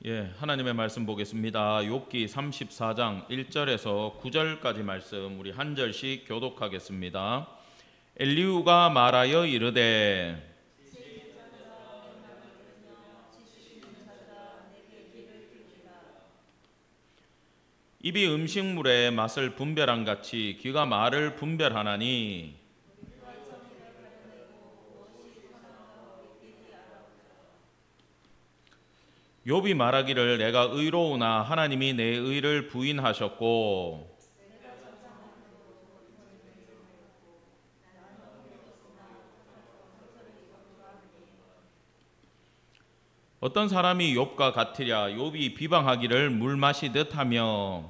하나님의 말씀 보겠습니다. 욥기 34장 1절에서 9절까지 말씀 우리 한 절씩 교독하겠습니다. 엘리후가 말하여 이르되 입이 음식물의 맛을 분별한 같이 귀가 말을 분별하나니 욥이 말하기를 내가 의로우나 하나님이 내 의를 부인하셨고 어떤 사람이 욥과 같으랴. 욥이 비방하기를 물 마시듯 하며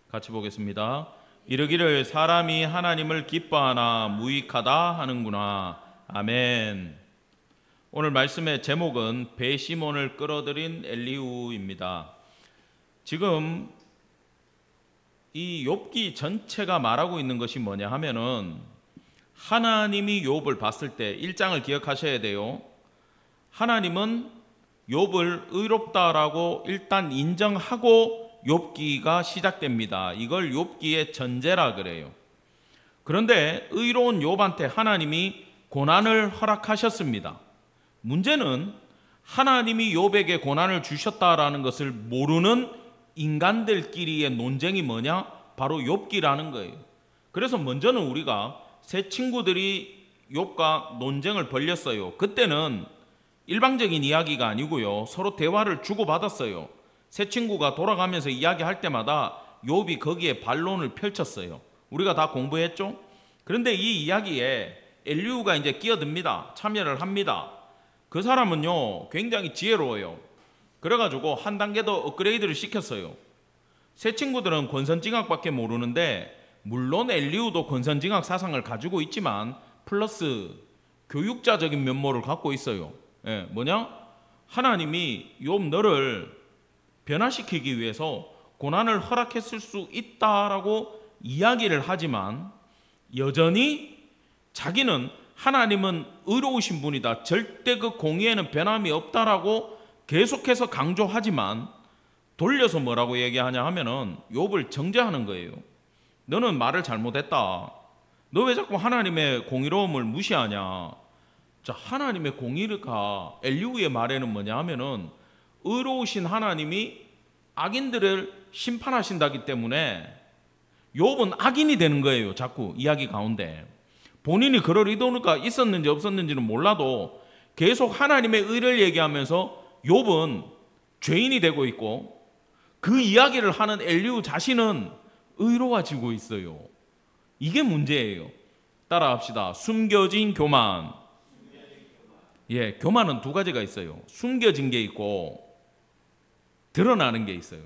같이 보겠습니다. 이르기를 사람이 하나님을 기뻐하나 무익하다 하는구나. 아멘. 오늘 말씀의 제목은 배시몬을 끌어들인 엘리후입니다. 지금 이 욥기 전체가 말하고 있는 것이 뭐냐 하면은 하나님이 욥을 봤을 때 1장을 기억하셔야 돼요. 하나님은 욥을 의롭다라고 일단 인정하고 욥기가 시작됩니다. 이걸 욥기의 전제라 그래요. 그런데 의로운 욥한테 하나님이 고난을 허락하셨습니다. 문제는 하나님이 욥에게 고난을 주셨다라는 것을 모르는 인간들끼리의 논쟁이 뭐냐? 바로 욥기라는 거예요. 그래서 먼저는 우리가 세 친구들이 욥과 논쟁을 벌였어요. 그때는 일방적인 이야기가 아니고요, 서로 대화를 주고받았어요. 세 친구가 돌아가면서 이야기할 때마다 욥이 거기에 반론을 펼쳤어요. 우리가 다 공부했죠? 그런데 이 이야기에 엘리후가 이제 끼어듭니다. 참여를 합니다. 그 사람은요 굉장히 지혜로워요. 그래가지고 한 단계 더 업그레이드를 시켰어요. 세 친구들은 권선징악밖에 모르는데, 물론 엘리후도 권선징악 사상을 가지고 있지만 플러스 교육자적인 면모를 갖고 있어요. 뭐냐? 하나님이 욥 너를 변화시키기 위해서 고난을 허락했을 수 있다라고 이야기를 하지만 여전히 자기는 하나님은 의로우신 분이다, 절대 그 공의에는 변함이 없다라고 계속해서 강조하지만 돌려서 뭐라고 얘기하냐 하면은 욥을 정죄하는 거예요. 너는 말을 잘못했다. 너 왜 자꾸 하나님의 공의로움을 무시하냐. 자, 하나님의 공의가 엘리후의 말에는 뭐냐 하면은 의로우신 하나님이 악인들을 심판하신다기 때문에 욥은 악인이 되는 거예요. 자꾸 이야기 가운데 본인이 그럴 의도가 있었는지 없었는지는 몰라도 계속 하나님의 의를 얘기하면서 욥은 죄인이 되고 있고, 그 이야기를 하는 엘리후 자신은 의로워지고 있어요. 이게 문제예요. 따라합시다. 숨겨진 교만. 교만은 두 가지가 있어요. 숨겨진 게 있고 드러나는 게 있어요.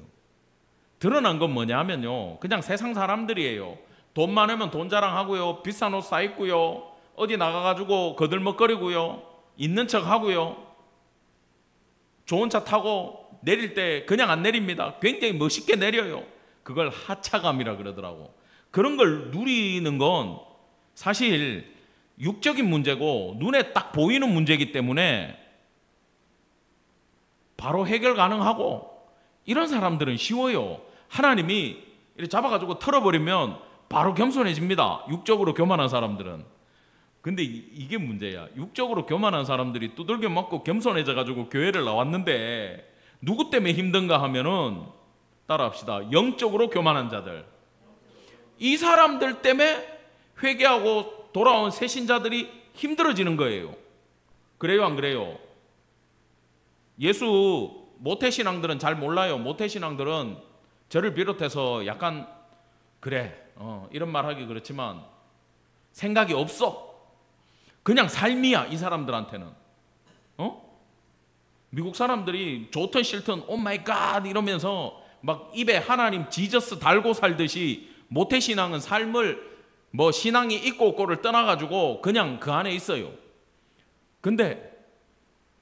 드러난 건 뭐냐 하면요, 그냥 세상 사람들이에요. 돈 많으면 돈 자랑하고요, 비싼 옷 사 입고요, 어디 나가가지고 거들먹거리고요, 있는 척 하고요, 좋은 차 타고 내릴 때 그냥 안 내립니다. 굉장히 멋있게 내려요. 그걸 하차감이라 그러더라고. 그런 걸 누리는 건 사실 육적인 문제고 눈에 딱 보이는 문제이기 때문에 바로 해결 가능하고, 이런 사람들은 쉬워요. 하나님이 이렇게 잡아가지고 털어버리면 바로 겸손해집니다. 육적으로 교만한 사람들은. 근데 이게 문제야. 육적으로 교만한 사람들이 두들겨 맞고 겸손해져가지고 교회를 나왔는데 누구 때문에 힘든가 하면은, 따라합시다, 영적으로 교만한 자들. 이 사람들 때문에 회개하고 돌아온 새신자들이 힘들어지는 거예요. 그래요 안 그래요? 예수 모태신앙들은 잘 몰라요. 모태신앙들은 저를 비롯해서 약간 그래 이런 말 하기 그렇지만 생각이 없어. 그냥 삶이야 이 사람들한테는. 미국 사람들이 좋든 싫든 오 마이 갓 이러면서 막 입에 하나님 지저스 달고 살듯이, 모태신앙은 삶을 뭐 신앙이 있고 없고를 떠나가지고 그냥 그 안에 있어요. 근데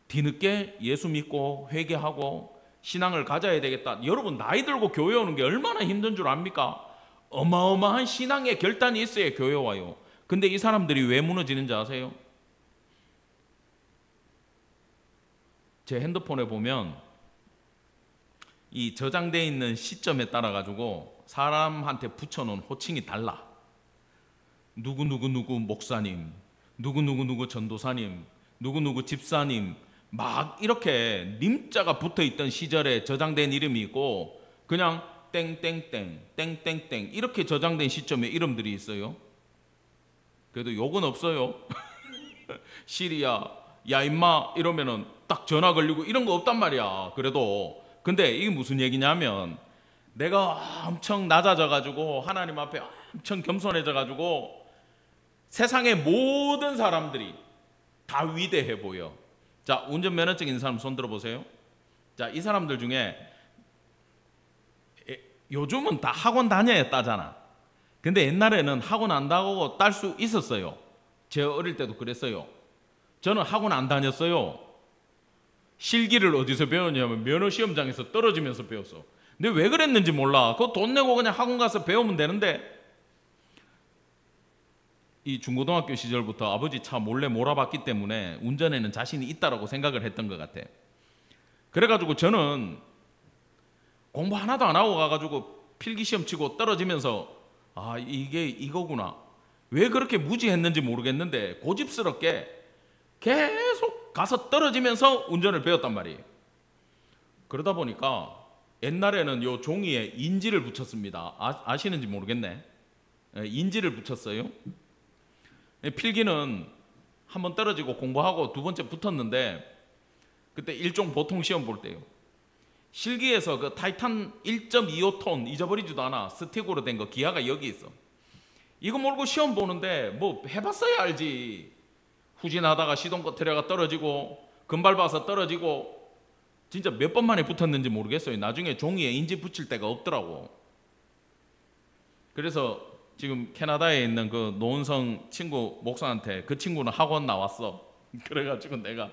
뒤늦게 예수 믿고 회개하고 신앙을 가져야 되겠다. 여러분 나이 들고 교회 오는 게 얼마나 힘든 줄 압니까? 어마어마한 신앙의 결단이 있어야 교회 와요. 근데 이 사람들이 왜 무너지는지 아세요? 제 핸드폰에 보면 이 저장되어 있는 시점에 따라 가지고 사람한테 붙여놓은 호칭이 달라. 누구누구 목사님, 누구누구 전도사님, 누구누구 집사님, 막 이렇게 님자가 붙어있던 시절에 저장된 이름이 있고, 그냥 땡땡땡 땡땡땡 이렇게 저장된 시점에 이름들이 있어요. 그래도 욕은 없어요. 시리야, 야 임마 이러면은 딱 전화 걸리고 이런 거 없단 말이야. 그래도 근데 이게 무슨 얘기냐면, 내가 엄청 낮아져 가지고 하나님 앞에 엄청 겸손해져 가지고 세상의 모든 사람들이 다 위대해 보여. 자, 운전면허증 있는 사람 손 들어보세요. 자, 이 사람들 중에 요즘은 다 학원 다녀야 따잖아. 근데 옛날에는 학원 안 다니고 딸 수 있었어요. 제 어릴 때도 그랬어요. 저는 학원 안 다녔어요. 실기를 어디서 배웠냐면 면허시험장에서 떨어지면서 배웠어. 근데 왜 그랬는지 몰라. 그거 돈 내고 그냥 학원 가서 배우면 되는데, 이 중고등학교 시절부터 아버지 차 몰래 몰아봤기 때문에 운전에는 자신이 있다라고 생각을 했던 것 같아. 그래가지고 저는 공부 하나도 안 하고 가가지고 필기시험 치고 떨어지면서 아, 이게 이거구나. 왜 그렇게 무지했는지 모르겠는데 고집스럽게 계속 가서 떨어지면서 운전을 배웠단 말이에요. 그러다 보니까 옛날에는 요 종이에 인지를 붙였습니다. 아시는지 모르겠네. 인지를 붙였어요. 필기는 한번 떨어지고 공부하고 두 번째 붙었는데, 그때 일종 보통 시험 볼 때요. 실기에서 그 타이탄 1.25톤 잊어버리지도 않아. 스틱으로 된 거, 기아가 여기 있어. 이거 몰고 시험 보는데 뭐 해봤어야 알지. 후진하다가 시동 꺼트려가 떨어지고 금 밟아서 떨어지고 진짜 몇 번 만에 붙었는지 모르겠어요. 나중에 종이에 인지 붙일 데가 없더라고. 그래서 지금 캐나다에 있는 그 노은성 친구 목사한테, 그 친구는 학원 나왔어. 그래가지고 내가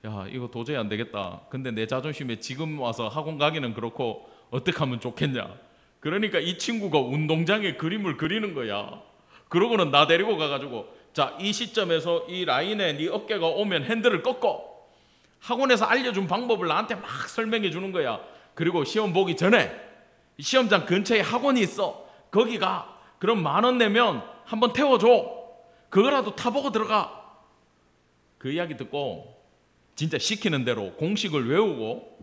야, 이거 도저히 안 되겠다. 근데 내 자존심에 지금 와서 학원 가기는 그렇고 어떻게 하면 좋겠냐. 그러니까 이 친구가 운동장에 그림을 그리는 거야. 그러고는 나 데리고 가가지고, 자, 이 시점에서 이 라인에 네 어깨가 오면 핸들을 꺾어. 학원에서 알려준 방법을 나한테 막 설명해 주는 거야. 그리고 시험 보기 전에 시험장 근처에 학원이 있어. 거기 가. 그럼 10,000원 내면 한번 태워줘. 그거라도 타보고 들어가. 그 이야기 듣고 진짜 시키는 대로 공식을 외우고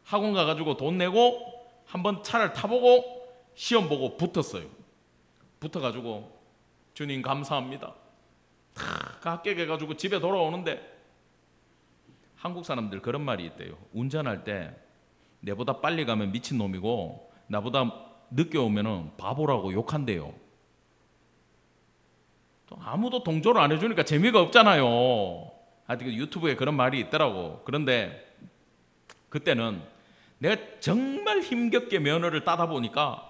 학원 가가지고 돈 내고 한번 차를 타보고 시험 보고 붙었어요. 붙어가지고 주님 감사합니다. 다 합격해가지고 집에 돌아오는데, 한국 사람들 그런 말이 있대요. 운전할 때 내보다 빨리 가면 미친놈이고 나보다 늦게 오면은 바보라고 욕한대요. 또 아무도 동조를 안 해주니까 재미가 없잖아요. 하여튼 유튜브에 그런 말이 있더라고. 그런데 그때는 내가 정말 힘겹게 면허를 따다 보니까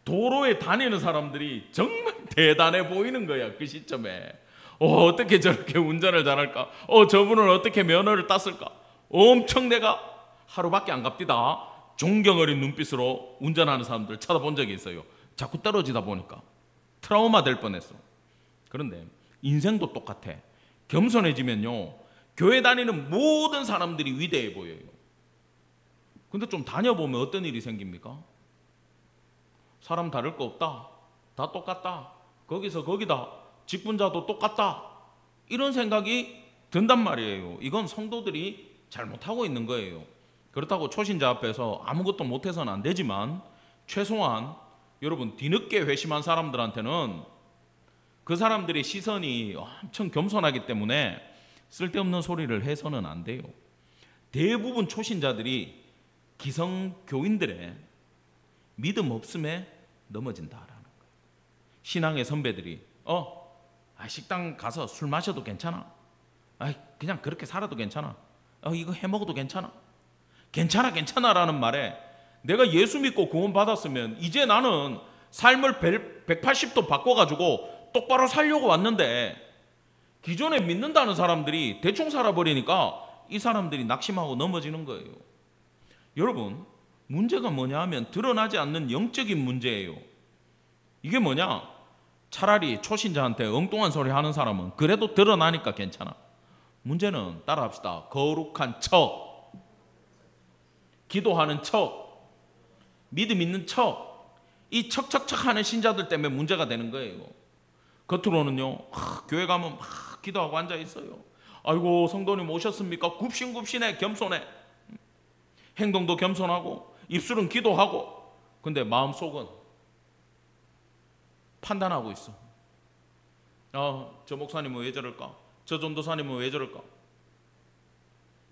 도로에 다니는 사람들이 정말 대단해 보이는 거야. 그 시점에 어떻게 저렇게 운전을 잘할까? 저분은 어떻게 면허를 땄을까? 엄청 내가 하루밖에 안 갑디다 존경 어린 눈빛으로 운전하는 사람들 쳐다본 적이 있어요. 자꾸 떨어지다 보니까 트라우마 될 뻔했어. 그런데 인생도 똑같아. 겸손해지면요, 교회 다니는 모든 사람들이 위대해 보여요. 근데 좀 다녀보면 어떤 일이 생깁니까? 사람 다를 거 없다. 다 똑같다. 거기서 거기다. 직분자도 똑같다. 이런 생각이 든단 말이에요. 이건 성도들이 잘못하고 있는 거예요. 그렇다고 초신자 앞에서 아무것도 못해서는 안 되지만, 최소한 여러분 뒤늦게 회심한 사람들한테는 그 사람들의 시선이 엄청 겸손하기 때문에 쓸데없는 소리를 해서는 안 돼요. 대부분 초신자들이 기성교인들의 믿음 없음에 넘어진다라는 거예요. 신앙의 선배들이 식당 가서 술 마셔도 괜찮아. 그냥 그렇게 살아도 괜찮아. 이거 해먹어도 괜찮아. 괜찮아라는 말에 내가 예수 믿고 구원 받았으면 이제 나는 삶을 180도 바꿔가지고 똑바로 살려고 왔는데, 기존에 믿는다는 사람들이 대충 살아버리니까 이 사람들이 낙심하고 넘어지는 거예요. 여러분, 문제가 뭐냐 하면 드러나지 않는 영적인 문제예요. 이게 뭐냐? 차라리 초신자한테 엉뚱한 소리 하는 사람은 그래도 드러나니까 괜찮아. 문제는 따라합시다. 거룩한 척, 기도하는 척, 믿음 있는 척, 이 척척척 하는 신자들 때문에 문제가 되는 거예요. 겉으로는요, 교회 가면 막 기도하고 앉아 있어요. 아이고 성도님 오셨습니까? 굽신굽신해, 겸손해. 행동도 겸손하고 입술은 기도하고, 근데 마음속은 판단하고 있어. 저 목사님은 왜 저럴까? 저 전도사님은 왜 저럴까?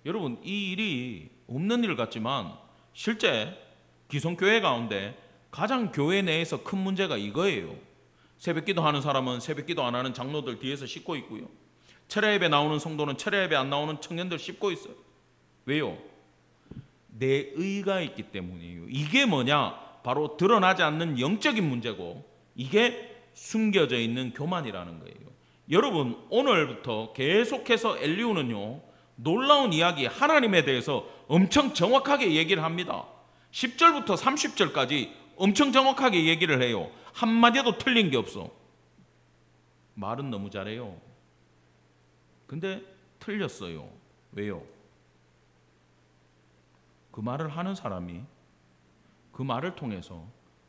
여러분, 이 일이 없는 일 같지만 실제 기성교회 가운데 가장 교회 내에서 큰 문제가 이거예요. 새벽기도 하는 사람은 새벽기도 안 하는 장로들 뒤에서 씻고 있고요. 철야예배 나오는 성도는 철야예배 안 나오는 청년들 씻고 있어요. 왜요? 내 의가 있기 때문이에요. 이게 뭐냐? 바로 드러나지 않는 영적인 문제고, 이게 숨겨져 있는 교만이라는 거예요. 여러분, 오늘부터 계속해서 엘리후는요, 놀라운 이야기, 하나님에 대해서 엄청 정확하게 얘기를 합니다. 10절부터 30절까지 엄청 정확하게 얘기를 해요. 한마디도 틀린 게 없어. 말은 너무 잘해요. 근데 틀렸어요. 왜요? 그 말을 하는 사람이 그 말을 통해서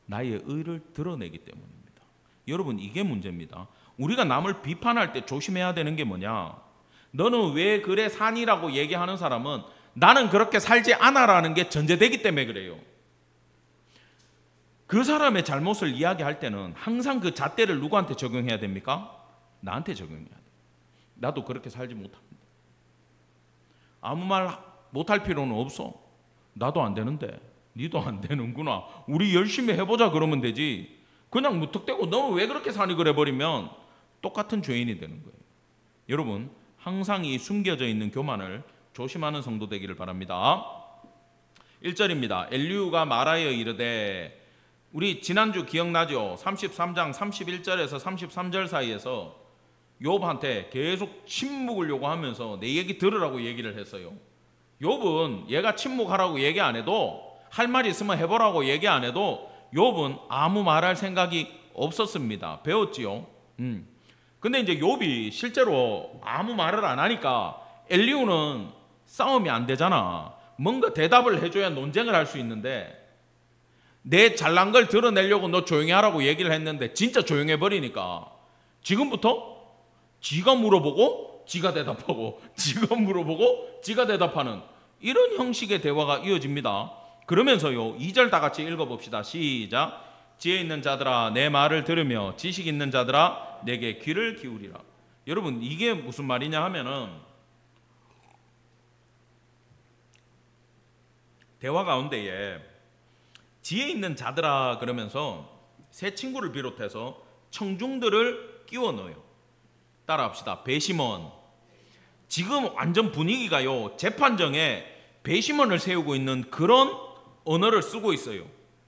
나의 의를 드러내기 때문입니다. 여러분, 이게 문제입니다. 우리가 남을 비판할 때 조심해야 되는 게 뭐냐? 너는 왜 그래 사니라고 얘기하는 사람은 나는 그렇게 살지 않아라는 게 전제되기 때문에 그래요. 그 사람의 잘못을 이야기할 때는 항상 그 잣대를 누구한테 적용해야 됩니까? 나한테 적용해야 돼요. 나도 그렇게 살지 못합니다. 아무 말 못할 필요는 없어. 나도 안 되는데 니도 안 되는구나. 우리 열심히 해보자 그러면 되지. 그냥 무턱대고 너는 왜 그렇게 사니 그래 버리면 똑같은 죄인이 되는 거예요. 여러분, 항상 이 숨겨져 있는 교만을 조심하는 성도 되기를 바랍니다. 1절입니다. 엘리후가 말하여 이르되, 우리 지난주 기억나죠? 33장 31절에서 33절 사이에서 욥한테 계속 침묵을 요구하면서 내 얘기 들으라고 얘기를 했어요. 욥은 얘가 침묵하라고 얘기 안 해도, 할 말 있으면 해보라고 얘기 안 해도 욥은 아무 말할 생각이 없었습니다. 배웠지요? 근데 이제 욥이 실제로 아무 말을 안 하니까 엘리후는 싸움이 안 되잖아. 뭔가 대답을 해줘야 논쟁을 할 수 있는데, 내 잘난 걸 드러내려고 너 조용히 하라고 얘기를 했는데 진짜 조용해 버리니까 지금부터 지가 물어보고 지가 대답하고, 지가 물어보고 지가 대답하는 이런 형식의 대화가 이어집니다. 그러면서요, 2절 다 같이 읽어봅시다. 시작. 지혜 있는 자들아 내 말을 들으며 지식 있는 자들아 내게 귀를 기울이라. 여러분, 이게 무슨 말이냐 하면은, 대화 가운데에 지혜 있는 자들아 그러면서 세 친구를 비롯해서 청중들을 끼워 넣어요. 따라합시다. 배심원. 지금 완전 분위기가요, 재판정에 배심원을 세우고 있는 그런 언어를 쓰고 있어요.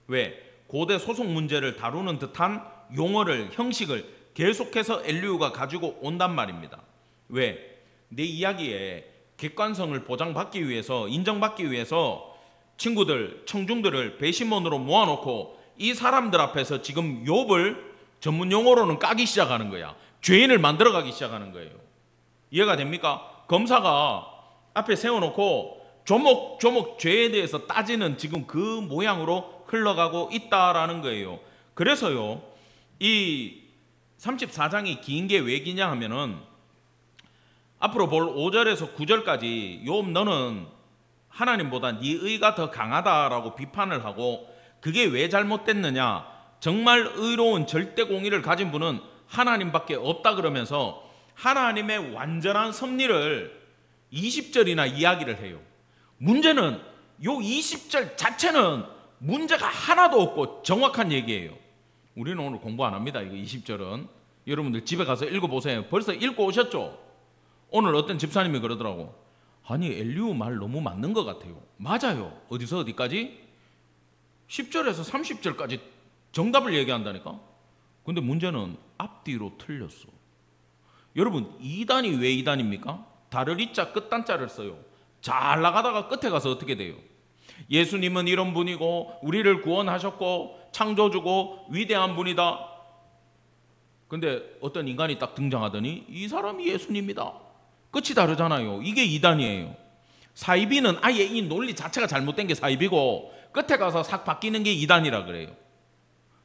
왜? 고대 소송 문제를 다루는 듯한 용어를, 형식을 계속해서 엘리후가 가지고 온단 말입니다. 왜? 내 이야기에 객관성을 보장받기 위해서, 인정받기 위해서 친구들, 청중들을 배심원으로 모아놓고 이 사람들 앞에서 지금 욥을 전문 용어로는 까기 시작하는 거야. 죄인을 만들어가기 시작하는 거예요. 이해가 됩니까? 검사가 앞에 세워놓고 조목조목 죄에 대해서 따지는 지금 그 모양으로 흘러가고 있다라는 거예요. 그래서요, 이 34장이 긴 게 왜 기냐 하면은, 앞으로 볼 5절에서 9절까지 욥 너는 하나님보다 네 의가 더 강하다라고 비판을 하고, 그게 왜 잘못됐느냐, 정말 의로운 절대 공의를 가진 분은 하나님밖에 없다 그러면서 하나님의 완전한 섭리를 20절이나 이야기를 해요. 문제는 요 20절 자체는 문제가 하나도 없고 정확한 얘기예요. 우리는 오늘 공부 안 합니다. 이거 20절은 여러분들 집에 가서 읽어보세요. 벌써 읽고 오셨죠? 오늘 어떤 집사님이 그러더라고. 아니, 엘리후 말 너무 맞는 것 같아요. 맞아요. 어디서 어디까지? 10절에서 30절까지 정답을 얘기한다니까. 근데 문제는 앞뒤로 틀렸어. 여러분, 2단이 왜 2단입니까? 다를 이자 끝단자를 써요. 잘 나가다가 끝에 가서 어떻게 돼요? 예수님은 이런 분이고 우리를 구원하셨고 창조주고 위대한 분이다. 근데 어떤 인간이 딱 등장하더니 이 사람이 예수님이다. 끝이 다르잖아요. 이게 2단이에요. 사이비는 아예 이 논리 자체가 잘못된 게 사이비고 끝에 가서 싹 바뀌는 게 이단이라 그래요.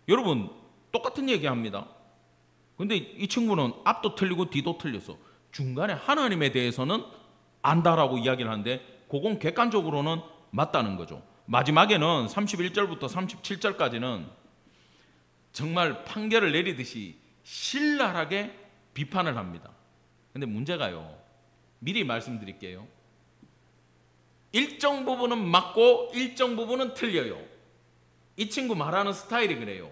여러분 똑같은 얘기합니다. 근데 이 친구는 앞도 틀리고 뒤도 틀렸어. 중간에 하나님에 대해서는 안다라고 이야기를 하는데 그건 객관적으로는 맞다는 거죠. 마지막에는 31절부터 37절까지는 정말 판결을 내리듯이 신랄하게 비판을 합니다. 근데 문제가요, 미리 말씀드릴게요. 일정 부분은 맞고 일정 부분은 틀려요. 이 친구 말하는 스타일이 그래요.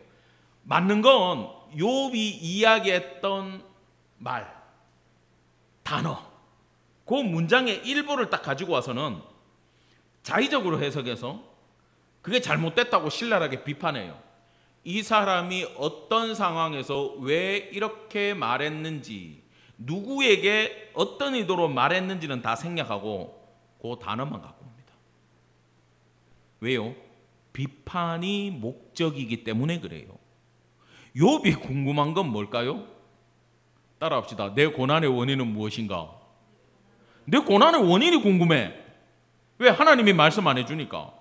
맞는 건 욥이 이야기했던 말, 단어, 그 문장의 일부를 딱 가지고 와서는 자의적으로 해석해서 그게 잘못됐다고 신랄하게 비판해요. 이 사람이 어떤 상황에서 왜 이렇게 말했는지, 누구에게 어떤 의도로 말했는지는 다 생략하고 그 단어만 갖고 옵니다. 왜요? 비판이 목적이기 때문에 그래요. 욥이 궁금한 건 뭘까요? 따라합시다. 내 고난의 원인은 무엇인가? 내 고난의 원인이 궁금해. 왜? 하나님이 말씀 안 해주니까.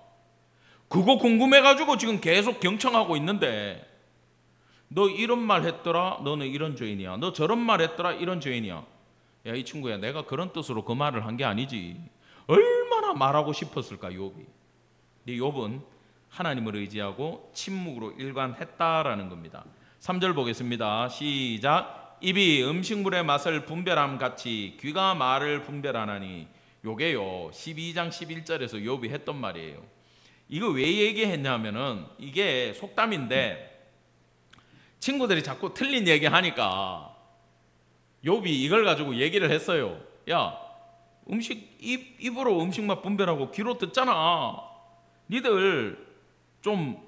그거 궁금해가지고 지금 계속 경청하고 있는데, 너 이런 말 했더라, 너는 이런 죄인이야. 너 저런 말 했더라, 이런 죄인이야. 야, 이 친구야, 내가 그런 뜻으로 그 말을 한 게 아니지. 얼마나 말하고 싶었을까, 욥이. 근데 욥은 하나님을 의지하고 침묵으로 일관했다라는 겁니다. 3절 보겠습니다. 시작. 입이 음식물의 맛을 분별함 같이 귀가 말을 분별하나니. 요게요 12장 11절에서 욥이 했던 말이에요. 이거 왜 얘기했냐면은 이게 속담인데 친구들이 자꾸 틀린 얘기하니까 욥이 이걸 가지고 얘기를 했어요. 야, 입으로 음식맛 분별하고 귀로 듣잖아. 니들 좀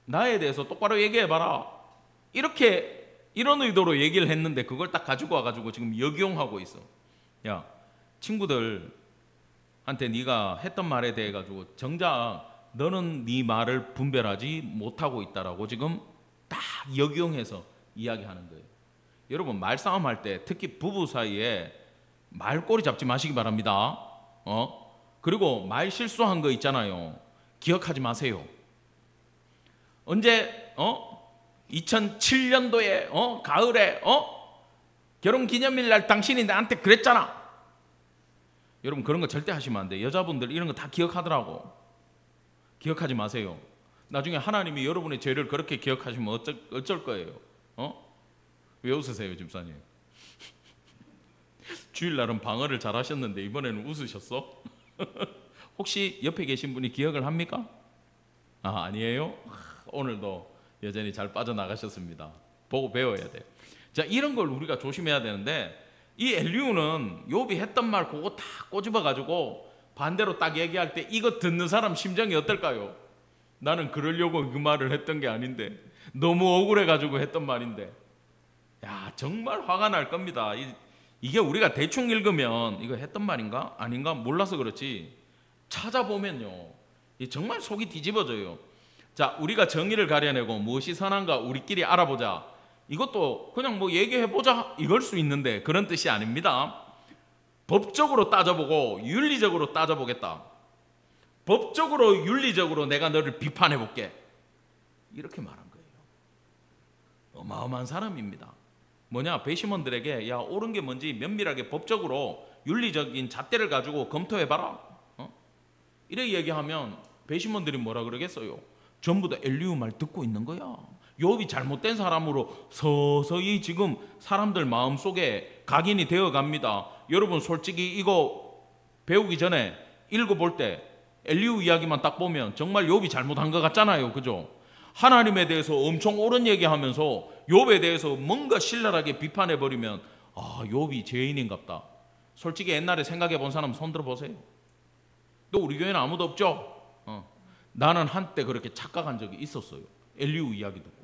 나에 대해서 똑바로 얘기해봐라. 이런 의도로 얘기를 했는데 그걸 딱 가지고 와가지고 지금 역용하고 있어. 야, 친구들한테 네가 했던 말에 대해 가지고 정작 너는 네 말을 분별하지 못하고 있다라고 지금 딱 역용해서 이야기하는 거예요. 여러분 말싸움 할 때 특히 부부 사이에 말꼬리 잡지 마시기 바랍니다. 그리고 말 실수한 거 있잖아요. 기억하지 마세요. 언제 2007년도에 가을에 결혼기념일 날 당신이 나한테 그랬잖아. 여러분 그런 거 절대 하시면 안 돼. 여자분들 이런 거 다 기억하더라고. 기억하지 마세요. 나중에 하나님이 여러분의 죄를 그렇게 기억하시면 어쩔 거예요? 왜 웃으세요, 집사님? 주일날은 방어를 잘 하셨는데 이번에는 웃으셨어? 혹시 옆에 계신 분이 기억을 합니까? 아니에요? 오늘도 여전히 잘 빠져나가셨습니다. 보고 배워야 돼요. 자, 이런 걸 우리가 조심해야 되는데 이 엘리후는 욥이 했던 말 그거 다 꼬집어 가지고 반대로 딱 얘기할 때 이거 듣는 사람 심정이 어떨까요? 나는 그러려고 그 말을 했던 게 아닌데, 너무 억울해 가지고 했던 말인데, 야, 정말 화가 날 겁니다. 이게 우리가 대충 읽으면 이거 했던 말인가 아닌가 몰라서 그렇지 찾아보면요 정말 속이 뒤집어져요. 자, 우리가 정의를 가려내고 무엇이 선한가 우리끼리 알아보자, 이것도 그냥 뭐 얘기해보자 이걸 수 있는데 그런 뜻이 아닙니다. 법적으로 따져보고 윤리적으로 따져보겠다. 법적으로 윤리적으로 내가 너를 비판해볼게, 이렇게 말한 거예요. 어마어마한 사람입니다. 뭐냐, 배심원들에게 야, 옳은 게 뭔지 면밀하게 법적으로 윤리적인 잣대를 가지고 검토해봐라, 이래 얘기하면 배심원들이 뭐라 그러겠어요? 전부 다 엘리후 말 듣고 있는 거야. 욥이 잘못된 사람으로 서서히 지금 사람들 마음속에 각인이 되어 갑니다. 여러분 솔직히 이거 배우기 전에 읽어볼 때 엘리후 이야기만 딱 보면 정말 욥이 잘못한 것 같잖아요, 그죠? 하나님에 대해서 엄청 옳은 얘기하면서 욥에 대해서 뭔가 신랄하게 비판해버리면 욥이 죄인인갑다. 솔직히 옛날에 생각해 본 사람 손 들어보세요. 또 우리 교회는 아무도 없죠? 나는 한때 그렇게 착각한 적이 있었어요. 엘리후 이야기 듣고.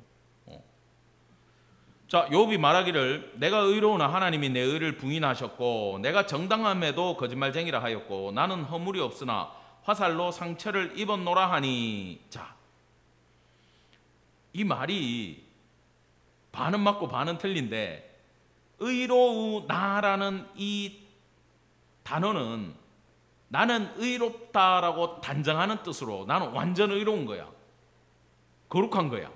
자, 욥이 말하기를 내가 의로우나 하나님이 내 의를 부인하셨고 내가 정당함에도 거짓말쟁이라 하였고 나는 허물이 없으나 화살로 상처를 입었노라 하니. 자, 이 말이 반은 맞고 반은 틀린데 의로우나라는 이 단어는 나는 의롭다라고 단정하는 뜻으로 나는 완전 의로운 거야. 거룩한 거야.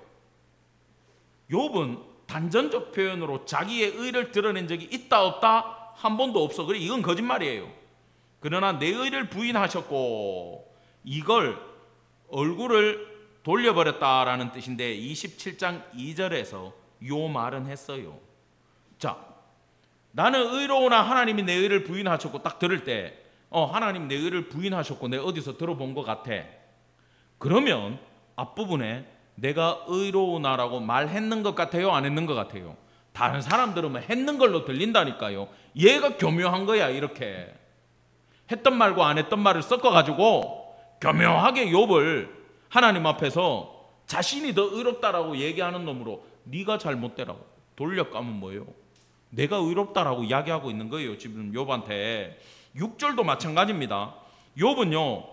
욥은 단전적 표현으로 자기의 의를 드러낸 적이 있다 없다? 한 번도 없어. 그래, 이건 거짓말이에요. 그러나 내 의를 부인하셨고 이걸 얼굴을 돌려버렸다라는 뜻인데 27장 2절에서 요 말은 했어요. 자, 나는 의로우나 하나님이 내 의를 부인하셨고 딱 들을 때 하나님 내 의를 부인하셨고 내가 어디서 들어본 것 같아. 그러면 앞부분에 내가 의로우나라고 말했는 것 같아요? 안 했는 것 같아요? 다른 사람 들으면 했는 걸로 들린다니까요. 얘가 교묘한 거야. 이렇게 했던 말과 안 했던 말을 섞어가지고 교묘하게 욥을 하나님 앞에서 자신이 더 의롭다라고 얘기하는 놈으로 네가 잘못되라고 돌려까면 뭐예요? 내가 의롭다라고 이야기하고 있는 거예요. 지금 욥한테. 6절도 마찬가지입니다. 욥은요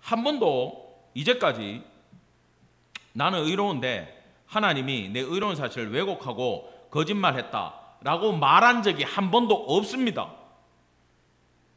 한 번도 이제까지 나는 의로운데 하나님이 내 의로운 사실을 왜곡하고 거짓말했다라고 말한 적이 한 번도 없습니다.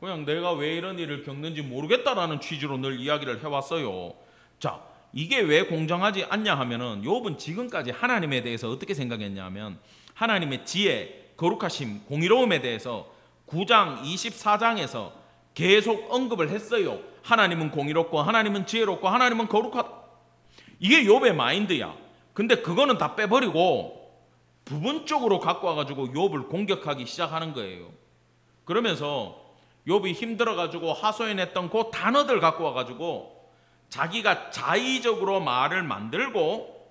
그냥 내가 왜 이런 일을 겪는지 모르겠다라는 취지로 늘 이야기를 해왔어요. 자, 이게 왜 공정하지 않냐 하면은 욥은 지금까지 하나님에 대해서 어떻게 생각했냐 하면 하나님의 지혜, 거룩하심, 공의로움에 대해서 9장, 24장에서 계속 언급을 했어요. 하나님은 공의롭고 하나님은 지혜롭고 하나님은 거룩하다. 이게 욥의 마인드야. 근데 그거는 다 빼버리고 부분적으로 갖고 와가지고 욥을 공격하기 시작하는 거예요. 그러면서 욥이 힘들어가지고 하소연했던 그 단어들 갖고 와가지고 자기가 자의적으로 말을 만들고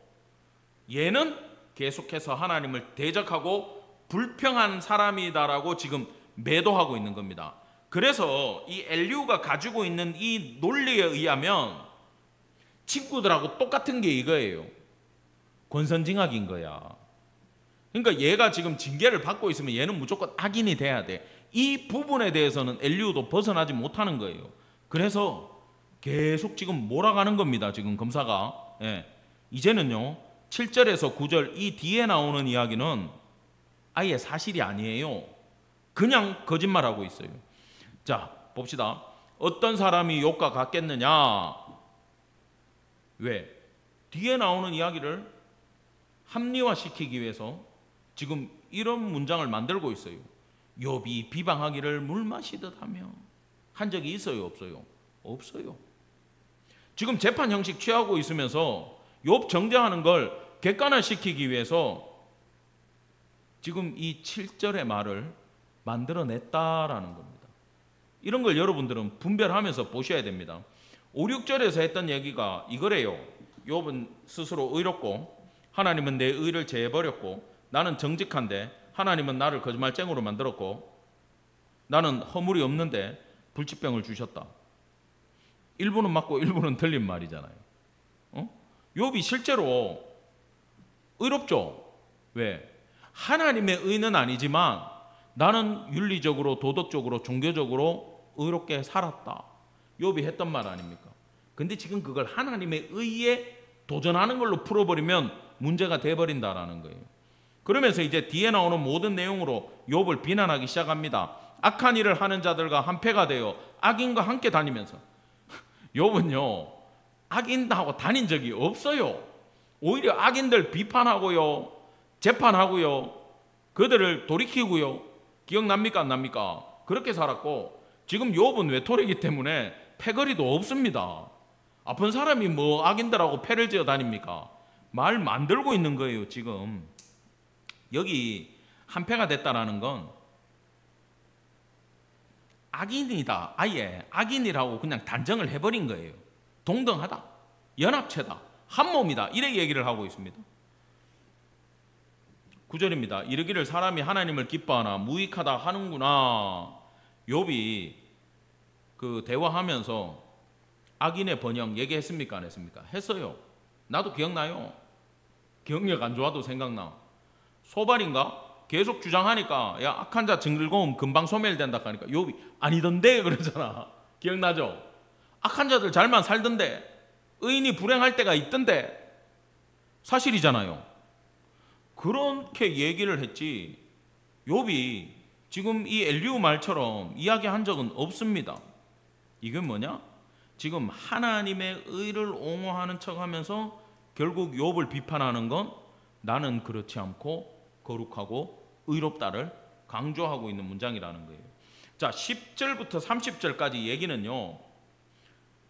얘는 계속해서 하나님을 대적하고 불평한 사람이다라고 지금 매도하고 있는 겁니다. 그래서 이 엘리후가 가지고 있는 이 논리에 의하면 친구들하고 똑같은 게 이거예요. 권선징악인 거야. 그러니까 얘가 지금 징계를 받고 있으면 얘는 무조건 악인이 돼야 돼. 이 부분에 대해서는 엘리후도 벗어나지 못하는 거예요. 그래서 계속 지금 몰아가는 겁니다. 지금 검사가. 이제는요 7절에서 9절 이 뒤에 나오는 이야기는 아예 사실이 아니에요. 그냥 거짓말하고 있어요. 자, 봅시다. 어떤 사람이 욥과 같겠느냐? 왜? 뒤에 나오는 이야기를 합리화시키기 위해서 지금 이런 문장을 만들고 있어요. 욥이 비방하기를 물 마시듯 하며 한 적이 있어요? 없어요? 없어요. 지금 재판 형식 취하고 있으면서 욥 정죄하는 걸 객관화시키기 위해서 지금 이 7절의 말을 만들어냈다라는 겁니다. 이런 걸 여러분들은 분별하면서 보셔야 됩니다. 5, 6절에서 했던 얘기가 이거래요. 욥은 스스로 의롭고 하나님은 내 의를 제해버렸고 나는 정직한데 하나님은 나를 거짓말쟁이로 만들었고 나는 허물이 없는데 불치병을 주셨다. 일부는 맞고 일부는 틀린 말이잖아요. 욥이 실제로 의롭죠. 왜? 하나님의 의는 아니지만 나는 윤리적으로 도덕적으로 종교적으로 의롭게 살았다. 욥이 했던 말 아닙니까? 근데 지금 그걸 하나님의 의에 도전하는 걸로 풀어버리면 문제가 돼버린다라는 거예요. 그러면서 이제 뒤에 나오는 모든 내용으로 욥을 비난하기 시작합니다. 악한 일을 하는 자들과 한패가 되어 악인과 함께 다니면서 욥은요 악인하고 다닌 적이 없어요. 오히려 악인들 비판하고요 재판하고요 그들을 돌이키고요. 기억납니까 안 납니까? 그렇게 살았고 지금 욥은 외톨이기 때문에 패거리도 없습니다. 아픈 사람이 뭐 악인들하고 패를 지어 다닙니까? 말 만들고 있는 거예요. 지금 여기 한패가 됐다라는 건 악인이다. 아예 악인이라고 그냥 단정을 해버린 거예요. 동등하다. 연합체다. 한몸이다. 이렇게 얘기를 하고 있습니다. 9절입니다. 이르기를 사람이 하나님을 기뻐하나 무익하다 하는구나. 욥이 그 대화하면서 악인의 번영 얘기했습니까? 안 했습니까? 했어요. 나도 기억나요. 기억력 안 좋아도 생각나. 소발인가? 계속 주장하니까 야 악한 자 즐거움 금방 소멸된다 하니까 욥이 아니던데 그러잖아. 기억나죠? 악한 자들 잘만 살던데 의인이 불행할 때가 있던데 사실이잖아요. 그렇게 얘기를 했지 욥이 지금 이 엘리후 말처럼 이야기한 적은 없습니다. 이게 뭐냐? 지금 하나님의 의를 옹호하는 척하면서 결국 욥을 비판하는 건 나는 그렇지 않고 거룩하고 의롭다를 강조하고 있는 문장이라는 거예요. 자, 10절부터 30절까지 얘기는요,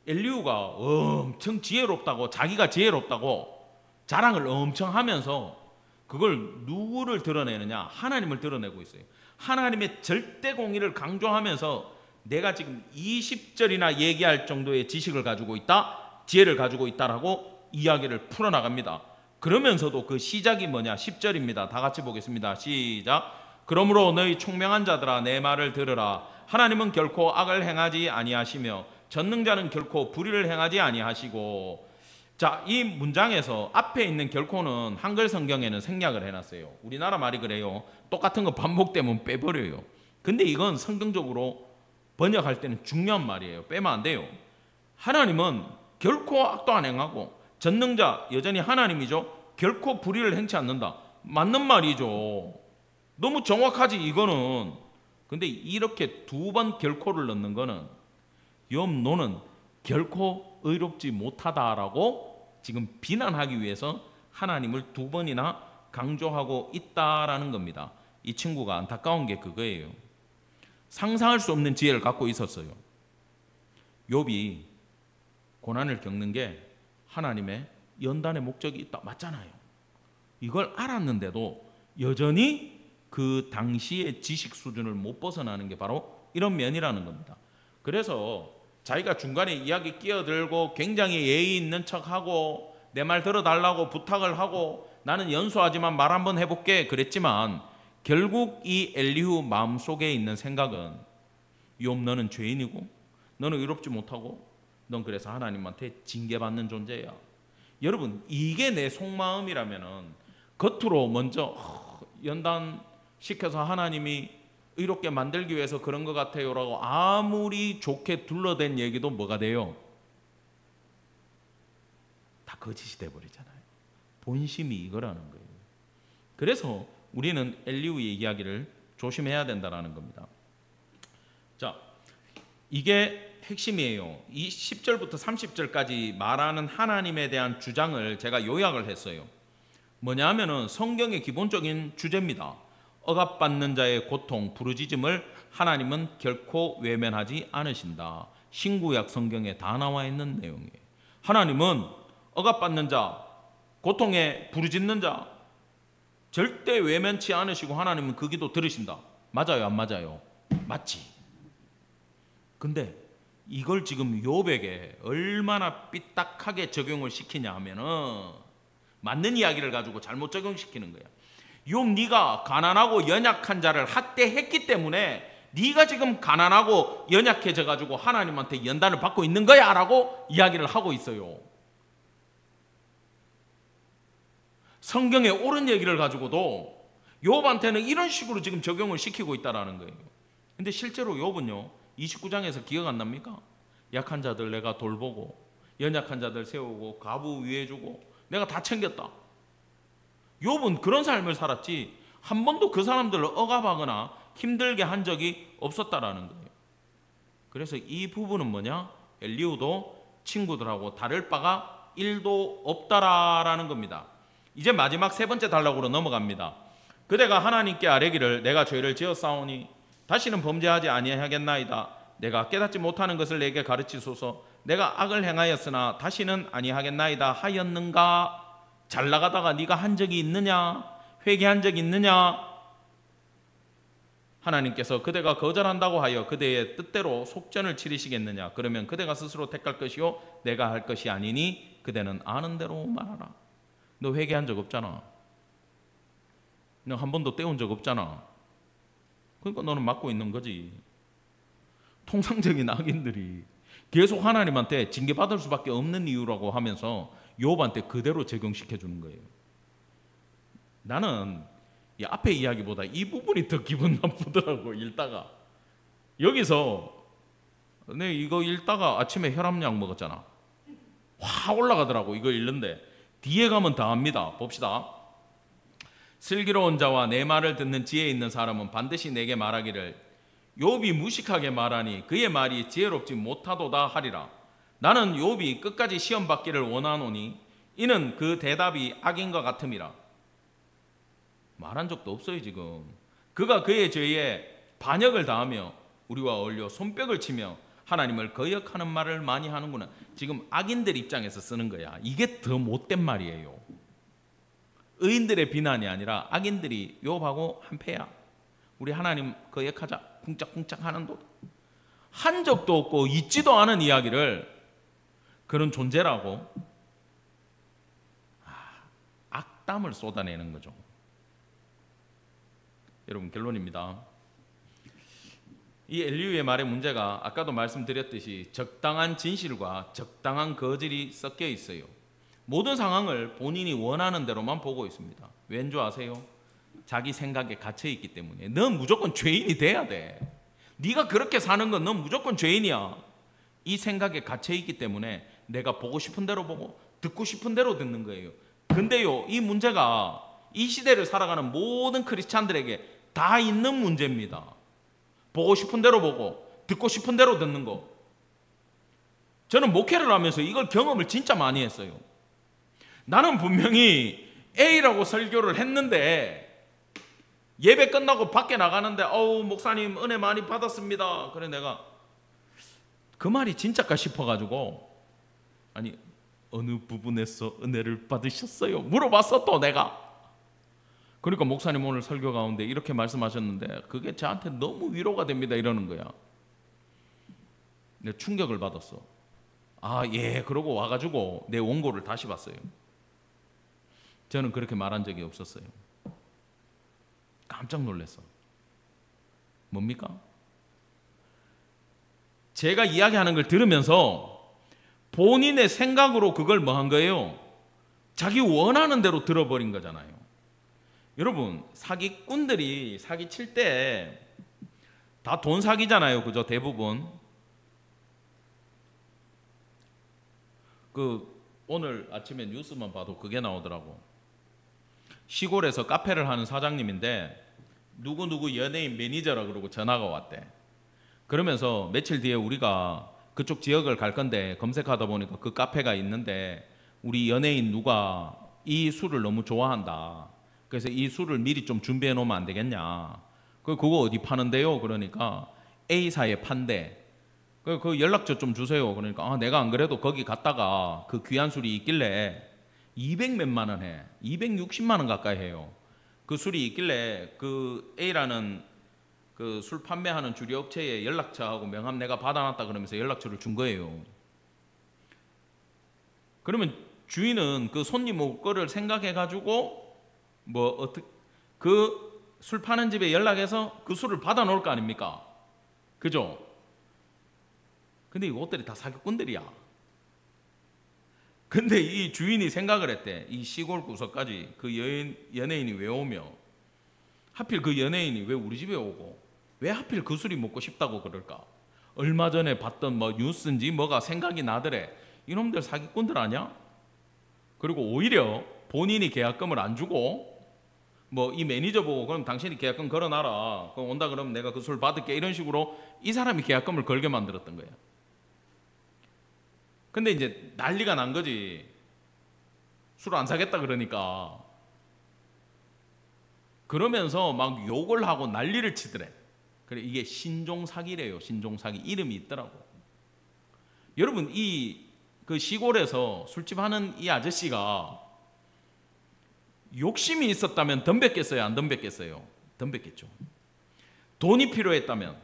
엘리후가 엄청 지혜롭다고, 자기가 지혜롭다고 자랑을 엄청 하면서 그걸 누구를 드러내느냐? 하나님을 드러내고 있어요. 하나님의 절대 공의를 강조하면서 내가 지금 20절이나 얘기할 정도의 지식을 가지고 있다, 지혜를 가지고 있다라고 이야기를 풀어나갑니다. 그러면서도 그 시작이 뭐냐? 10절입니다. 다 같이 보겠습니다. 시작. 그러므로 너희 총명한 자들아 내 말을 들으라. 하나님은 결코 악을 행하지 아니하시며 전능자는 결코 불의를 행하지 아니하시고. 자, 이 문장에서 앞에 있는 결코는 한글 성경에는 생략을 해놨어요. 우리나라 말이 그래요. 똑같은 거 반복되면 빼버려요. 근데 이건 성경적으로 번역할 때는 중요한 말이에요. 빼면 안 돼요. 하나님은 결코 악도 안 행하고 전능자, 여전히 하나님이죠. 결코 불의를 행치 않는다. 맞는 말이죠. 너무 정확하지 이거는. 근데 이렇게 두 번 결코를 넣는 거는 욥 너는 결코 의롭지 못하다라고 지금 비난하기 위해서 하나님을 두 번이나 강조하고 있다라는 겁니다. 이 친구가 안타까운 게 그거예요. 상상할 수 없는 지혜를 갖고 있었어요. 욥이 고난을 겪는 게 하나님의 연단의 목적이 있다. 맞잖아요. 이걸 알았는데도 여전히 그 당시의 지식 수준을 못 벗어나는 게 바로 이런 면이라는 겁니다. 그래서 자기가 중간에 이야기 끼어들고 굉장히 예의 있는 척하고 내 말 들어달라고 부탁을 하고 나는 연소하지만 말 한번 해볼게 그랬지만 결국 이 엘리후 마음속에 있는 생각은 욥 너는 죄인이고 너는 의롭지 못하고 넌 그래서 하나님한테 징계받는 존재야. 여러분 이게 내 속마음이라면은 겉으로 먼저 연단시켜서 하나님이 의롭게 만들기 위해서 그런 것 같아요 라고 아무리 좋게 둘러댄 얘기도 뭐가 돼요? 다 거짓이 돼버리잖아요. 본심이 이거라는 거예요. 그래서 우리는 엘리후의 이야기를 조심해야 된다는 겁니다. 자, 이게 핵심이에요. 이 10절부터 30절까지 말하는 하나님에 대한 주장을 제가 요약을 했어요. 뭐냐 하면은 성경의 기본적인 주제입니다. 억압받는 자의 고통, 부르짖음을 하나님은 결코 외면하지 않으신다. 신구약 성경에 다 나와 있는 내용이에요. 하나님은 억압받는 자, 고통에 부르짖는 자 절대 외면치 않으시고 하나님은 그 기도 들으신다. 맞아요, 안 맞아요? 맞지. 근데 이걸 지금 욥에게 얼마나 삐딱하게 적용을 시키냐 하면은 맞는 이야기를 가지고 잘못 적용시키는 거야. 욥 네가 가난하고 연약한 자를 학대했기 때문에 네가 지금 가난하고 연약해져 가지고 하나님한테 연단을 받고 있는 거야 라고 이야기를 하고 있어요. 성경에 옳은 얘기를 가지고도 욥한테는 이런 식으로 지금 적용을 시키고 있다는 거예요. 근데 실제로 욥은요 29장에서 기억 안 납니까? 약한 자들 내가 돌보고 연약한 자들 세우고 가부 위해주고 내가 다 챙겼다. 욥은 그런 삶을 살았지 한 번도 그 사람들을 억압하거나 힘들게 한 적이 없었다라는 거예요. 그래서 이 부분은 뭐냐? 엘리후도 친구들하고 다를 바가 1도 없다라는 겁니다. 이제 마지막 세 번째 단락으로 넘어갑니다. 그대가 하나님께 아뢰기를 내가 죄를 지었사오니 다시는 범죄하지 아니하겠나이다. 내가 깨닫지 못하는 것을 내게 가르치소서. 내가 악을 행하였으나 다시는 아니하겠나이다 하였는가? 잘 나가다가 네가 한 적이 있느냐? 회개한 적이 있느냐? 하나님께서 그대가 거절한다고 하여 그대의 뜻대로 속전을 치르시겠느냐? 그러면 그대가 스스로 택할 것이요 내가 할 것이 아니니 그대는 아는 대로 말하라. 너 회개한 적 없잖아. 너 한 번도 떼운 적 없잖아. 그러니까 너는 맞고 있는 거지. 통상적인 악인들이 계속 하나님한테 징계받을 수밖에 없는 이유라고 하면서 욥한테 그대로 적용시켜 주는 거예요. 나는 이 앞에 이야기보다 이 부분이 더 기분 나쁘더라고. 읽다가 여기서 내 이거 읽다가 아침에 혈압약 먹었잖아. 확 올라가더라고. 이거 읽는데 뒤에 가면 더 합니다. 봅시다. 슬기로운 자와 내 말을 듣는 지혜 있는 사람은 반드시 내게 말하기를 욥이 무식하게 말하니 그의 말이 지혜롭지 못하도다 하리라. 나는 욥이 끝까지 시험 받기를 원하노니 이는 그 대답이 악인과 같음이라. 말한 적도 없어요 지금. 그가 그의 죄에 반역을 당하며 우리와 어울려 손뼉을 치며 하나님을 거역하는 말을 많이 하는구나. 지금 악인들 입장에서 쓰는 거야. 이게 더 못된 말이에요. 의인들의 비난이 아니라 악인들이 욥하고 한패야. 우리 하나님 거역하자. 쿵짝쿵짝 하는 도. 한 적도 없고 있지도 않은 이야기를 그런 존재라고 악담을 쏟아내는 거죠. 여러분 결론입니다. 이 엘리후의 말의 문제가 아까도 말씀드렸듯이 적당한 진실과 적당한 거짓이 섞여 있어요. 모든 상황을 본인이 원하는 대로만 보고 있습니다. 왠 줄 아세요? 자기 생각에 갇혀 있기 때문에. 넌 무조건 죄인이 돼야 돼. 네가 그렇게 사는 건 넌 무조건 죄인이야. 이 생각에 갇혀 있기 때문에 내가 보고 싶은 대로 보고 듣고 싶은 대로 듣는 거예요. 근데요, 이 문제가 이 시대를 살아가는 모든 크리스찬들에게 다 있는 문제입니다. 보고 싶은 대로 보고 듣고 싶은 대로 듣는 거. 저는 목회를 하면서 이걸 경험을 진짜 많이 했어요. 나는 분명히 A라고 설교를 했는데 예배 끝나고 밖에 나가는데 목사님 은혜 많이 받았습니다. 그래 내가 그 말이 진짜까 싶어가지고 아니 어느 부분에서 은혜를 받으셨어요? 물어봤어 또 내가. 그러니까 목사님 오늘 설교 가운데 이렇게 말씀하셨는데 그게 저한테 너무 위로가 됩니다 이러는 거야. 내가 충격을 받았어. 예 그러고 와가지고 내 원고를 다시 봤어요. 저는 그렇게 말한 적이 없었어요. 깜짝 놀랐어. 뭡니까? 제가 이야기하는 걸 들으면서 본인의 생각으로 그걸 뭐 한 거예요? 자기 원하는 대로 들어버린 거잖아요. 여러분 사기꾼들이 사기칠 때 다 돈 사기잖아요. 그죠? 대부분. 오늘 아침에 뉴스만 봐도 그게 나오더라고. 시골에서 카페를 하는 사장님인데 누구누구 연예인 매니저라 그러고 전화가 왔대. 그러면서 며칠 뒤에 우리가 그쪽 지역을 갈 건데 검색하다 보니까 그 카페가 있는데 우리 연예인 누가 이 술을 너무 좋아한다. 그래서 이 술을 미리 좀 준비해 놓으면 안 되겠냐. 그거 어디 파는데요? 그러니까 A사에 판대. 그 연락처 좀 주세요. 그러니까 내가 안 그래도 거기 갔다가 그 귀한 술이 있길래 200몇만 원 해. 260만 원 가까이 해요. 그 술이 있길래 그 A라는 그 술 판매하는 주류 업체에 연락처하고 명함 내가 받아놨다 그러면서 연락처를 준 거예요. 그러면 주인은 그 손님 거를 생각해가지고 그 술 파는 집에 연락해서 그 술을 받아 놓을 거 아닙니까? 그죠? 근데 이 옷들이 다 사기꾼들이야. 근데 이 주인이 생각을 했대. 이 시골 구석까지 그 연예인이 왜 오며 하필 그 연예인이 왜 우리 집에 오고 왜 하필 그 술이 먹고 싶다고 그럴까? 얼마 전에 봤던 뉴스인지 뭐가 생각이 나더래. 이놈들 사기꾼들 아니야? 그리고 오히려 본인이 계약금을 안 주고 이 매니저 보고 그럼 당신이 계약금 걸어놔라. 그럼 온다 그러면 내가 그 술 받을게. 이런 식으로 이 사람이 계약금을 걸게 만들었던 거야. 근데 이제 난리가 난 거지. 술 안 사겠다 그러니까. 그러면서 막 욕을 하고 난리를 치더래. 그래 이게 신종사기래요. 신종사기 이름이 있더라고. 여러분 그 시골에서 술집 하는 이 아저씨가 욕심이 있었다면 덤볐겠어요? 안 덤볐겠어요? 덤볐겠죠. 돈이 필요했다면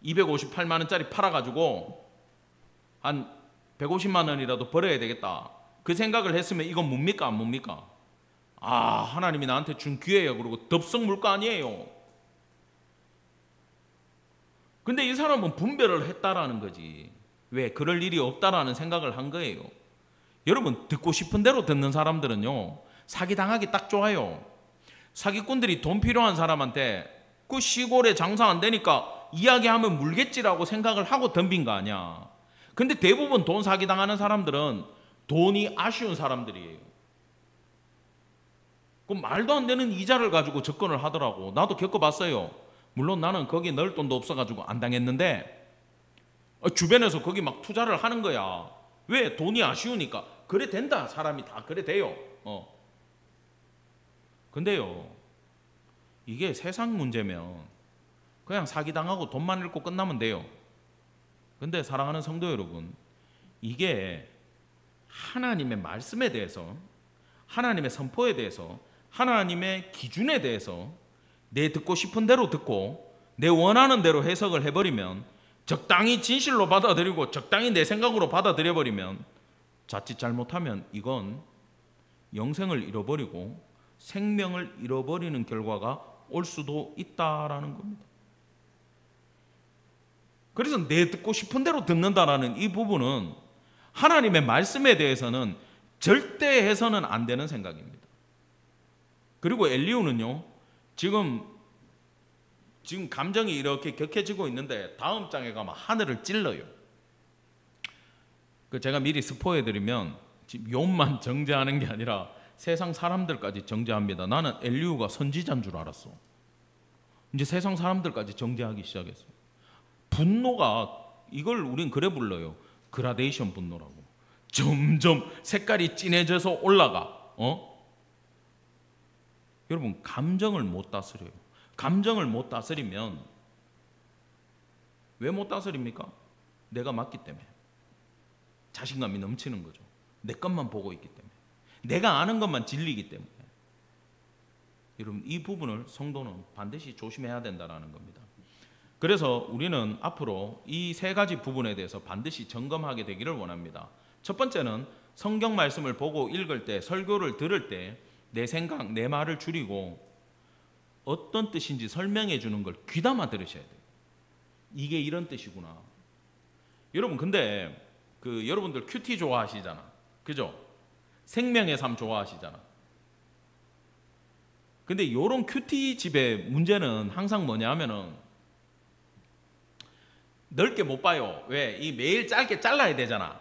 258만 원짜리 팔아가지고 한 150만 원이라도 벌어야 되겠다. 그 생각을 했으면 이건 뭡니까? 안 뭡니까? 하나님이 나한테 준 기회예요. 그리고 덥석 물 거 아니에요. 근데 이 사람은 분별을 했다라는 거지. 왜? 그럴 일이 없다라는 생각을 한 거예요. 여러분 듣고 싶은 대로 듣는 사람들은요 사기당하기 딱 좋아요. 사기꾼들이 돈 필요한 사람한테 그 시골에 장사 안 되니까 이야기하면 물겠지라고 생각을 하고 덤빈 거 아니야. 근데 대부분 돈 사기당하는 사람들은 돈이 아쉬운 사람들이에요. 그 말도 안 되는 이자를 가지고 접근을 하더라고. 나도 겪어봤어요. 물론 나는 거기 넣을 돈도 없어가지고 안 당했는데 주변에서 거기 막 투자를 하는 거야. 왜? 돈이 아쉬우니까. 그래 된다. 사람이 다 그래 돼요. 근데요, 이게 세상 문제면 그냥 사기당하고 돈만 잃고 끝나면 돼요. 근데 사랑하는 성도 여러분, 이게 하나님의 말씀에 대해서, 하나님의 선포에 대해서, 하나님의 기준에 대해서 내 듣고 싶은 대로 듣고 내 원하는 대로 해석을 해버리면, 적당히 진실로 받아들이고 적당히 내 생각으로 받아들여버리면, 자칫 잘못하면 이건 영생을 잃어버리고 생명을 잃어버리는 결과가 올 수도 있다라는 겁니다. 그래서 내 듣고 싶은 대로 듣는다라는 이 부분은 하나님의 말씀에 대해서는 절대 해서는 안 되는 생각입니다. 그리고 엘리후는요, 지금 감정이 이렇게 격해지고 있는데 다음 장에 가면 하늘을 찔러요. 제가 미리 스포해드리면 지금 욥만 정죄하는 게 아니라 세상 사람들까지 정죄합니다. 나는 엘리후가 선지자인 줄 알았어. 이제 세상 사람들까지 정죄하기 시작했어요. 분노가, 이걸 우린 그래 불러요. 그라데이션 분노라고. 점점 색깔이 진해져서 올라가. 여러분, 감정을 못 다스려요. 감정을 못 다스리면, 왜 못 다스립니까? 내가 맞기 때문에. 자신감이 넘치는 거죠. 내 것만 보고 있기 때문에. 내가 아는 것만 진리이기 때문에. 여러분, 이 부분을 성도는 반드시 조심해야 된다는 겁니다. 그래서 우리는 앞으로 이 세 가지 부분에 대해서 반드시 점검하게 되기를 원합니다. 첫 번째는 성경 말씀을 보고 읽을 때, 설교를 들을 때 내 생각, 내 말을 줄이고 어떤 뜻인지 설명해 주는 걸 귀담아 들으셔야 돼요. 이게 이런 뜻이구나. 여러분, 근데 여러분들 큐티 좋아하시잖아. 그죠? 생명의 삶 좋아하시잖아. 근데 이런 큐티 집의 문제는 항상 뭐냐 하면은 넓게 못 봐요. 왜? 이 매일 짧게 잘라야 되잖아.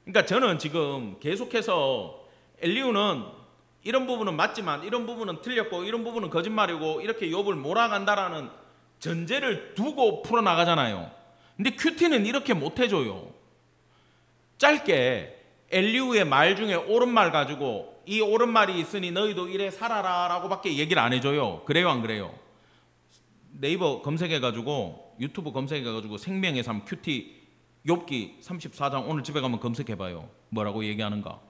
그러니까 저는 지금 계속해서 엘리후는 이런 부분은 맞지만 이런 부분은 틀렸고 이런 부분은 거짓말이고 이렇게 욥을 몰아간다라는 전제를 두고 풀어나가잖아요. 근데 큐티는 이렇게 못 해줘요. 짧게 엘리후의 말 중에 옳은 말 가지고 이 옳은 말이 있으니 너희도 이래 살아라 라고 밖에 얘기를 안 해줘요. 그래요, 안 그래요? 네이버 검색해가지고, 유튜브 검색해가지고 생명의 삶 큐티 욥기 34장 오늘 집에 가면 검색해봐요. 뭐라고 얘기하는가?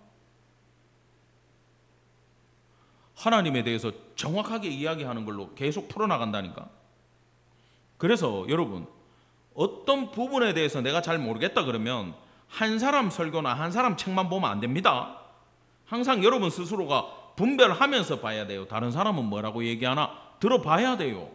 하나님에 대해서 정확하게 이야기하는 걸로 계속 풀어나간다니까. 그래서 여러분, 어떤 부분에 대해서 내가 잘 모르겠다 그러면 한 사람 설교나 한 사람 책만 보면 안 됩니다. 항상 여러분 스스로가 분별하면서 봐야 돼요. 다른 사람은 뭐라고 얘기하나 들어봐야 돼요.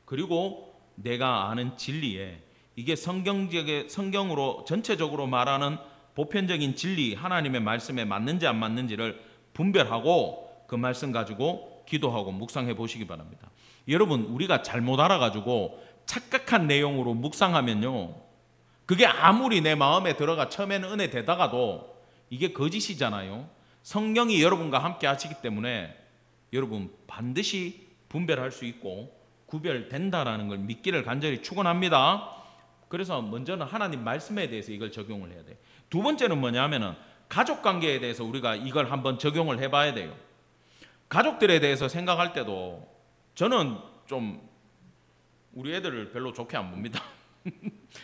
그리고 내가 아는 진리에, 이게 성경으로 전체적으로 말하는 보편적인 진리, 하나님의 말씀에 맞는지 안 맞는지를 분별하고 그 말씀 가지고 기도하고 묵상해 보시기 바랍니다. 여러분, 우리가 잘못 알아가지고 착각한 내용으로 묵상하면요, 그게 아무리 내 마음에 들어가 처음에는 은혜 되다가도 이게 거짓이잖아요. 성령이 여러분과 함께 하시기 때문에 여러분 반드시 분별할 수 있고 구별된다라는 걸 믿기를 간절히 축원합니다. 그래서 먼저는 하나님 말씀에 대해서 이걸 적용을 해야 돼요. 두 번째는 뭐냐 하면은 가족관계에 대해서 우리가 이걸 한번 적용을 해봐야 돼요. 가족들에 대해서 생각할 때도 저는 좀 우리 애들을 별로 좋게 안 봅니다.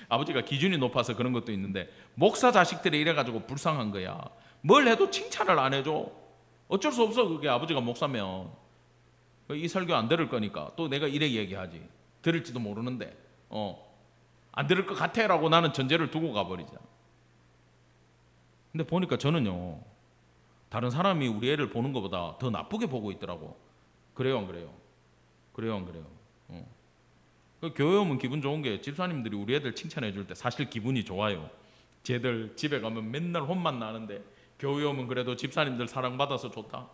아버지가 기준이 높아서 그런 것도 있는데, 목사 자식들이 이래가지고 불쌍한 거야. 뭘 해도 칭찬을 안 해줘. 어쩔 수 없어. 그게 아버지가 목사면 이 설교 안 들을 거니까. 또 내가 이래 얘기하지. 들을지도 모르는데 안 들을 것 같아 라고 나는 전제를 두고 가버리자. 근데 보니까 저는요, 다른 사람이 우리 애를 보는 것보다 더 나쁘게 보고 있더라고. 그래요, 안 그래요? 그래요, 안 그래요? 교회 오면 기분 좋은 게 집사님들이 우리 애들 칭찬해 줄 때 사실 기분이 좋아요. 쟤들 집에 가면 맨날 혼만 나는데 교회 오면 그래도 집사님들 사랑받아서 좋다.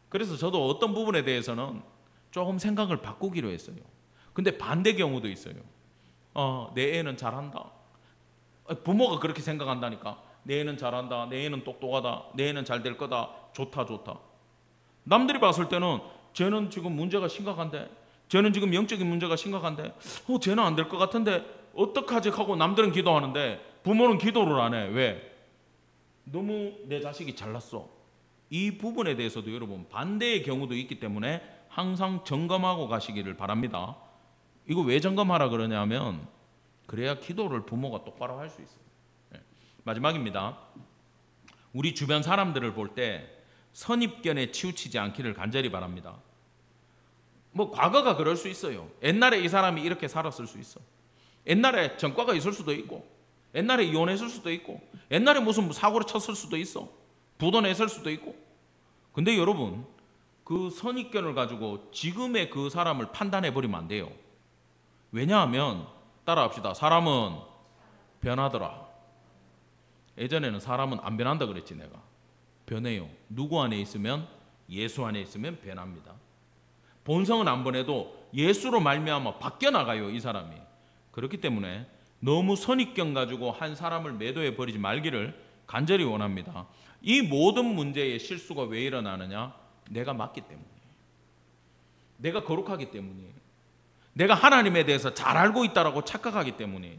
그래서 저도 어떤 부분에 대해서는 조금 생각을 바꾸기로 했어요. 근데 반대 경우도 있어요. 내 애는 잘한다. 부모가 그렇게 생각한다니까. 내 애는 잘한다. 내 애는 똑똑하다. 내 애는 잘 될 거다. 좋다, 좋다. 남들이 봤을 때는 쟤는 지금 문제가 심각한데, 저는 지금 영적인 문제가 심각한데 쟤는 안 될 것 같은데 어떡하지 하고 남들은 기도하는데 부모는 기도를 안 해. 왜? 너무 내 자식이 잘났어. 이 부분에 대해서도 여러분 반대의 경우도 있기 때문에 항상 점검하고 가시기를 바랍니다. 이거 왜 점검하라 그러냐면 그래야 기도를 부모가 똑바로 할 수 있어요. 마지막입니다. 우리 주변 사람들을 볼 때 선입견에 치우치지 않기를 간절히 바랍니다. 뭐 과거가 그럴 수 있어요. 옛날에 이 사람이 이렇게 살았을 수 있어. 옛날에 전과가 있을 수도 있고, 옛날에 이혼했을 수도 있고, 옛날에 무슨 사고를 쳤을 수도 있어. 부도 냈을 수도 있고. 근데 여러분, 그 선입견을 가지고 지금의 그 사람을 판단해 버리면 안 돼요. 왜냐하면 따라합시다. 사람은 변하더라. 예전에는 사람은 안 변한다 그랬지 내가. 변해요. 누구 안에 있으면? 예수 안에 있으면 변합니다. 본성은 안 변해도 예수로 말미암아 바뀌어 나가요 이 사람이. 그렇기 때문에 너무 선입견 가지고 한 사람을 매도해 버리지 말기를 간절히 원합니다. 이 모든 문제의 실수가 왜 일어나느냐? 내가 맞기 때문이에요. 내가 거룩하기 때문이에요. 내가 하나님에 대해서 잘 알고 있다라고 착각하기 때문이에요.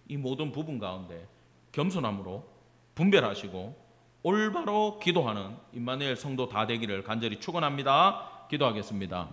이 모든 부분 가운데 겸손함으로 분별하시고 올바로 기도하는 임마누엘 성도 다 되기를 간절히 축원합니다. 기도하겠습니다.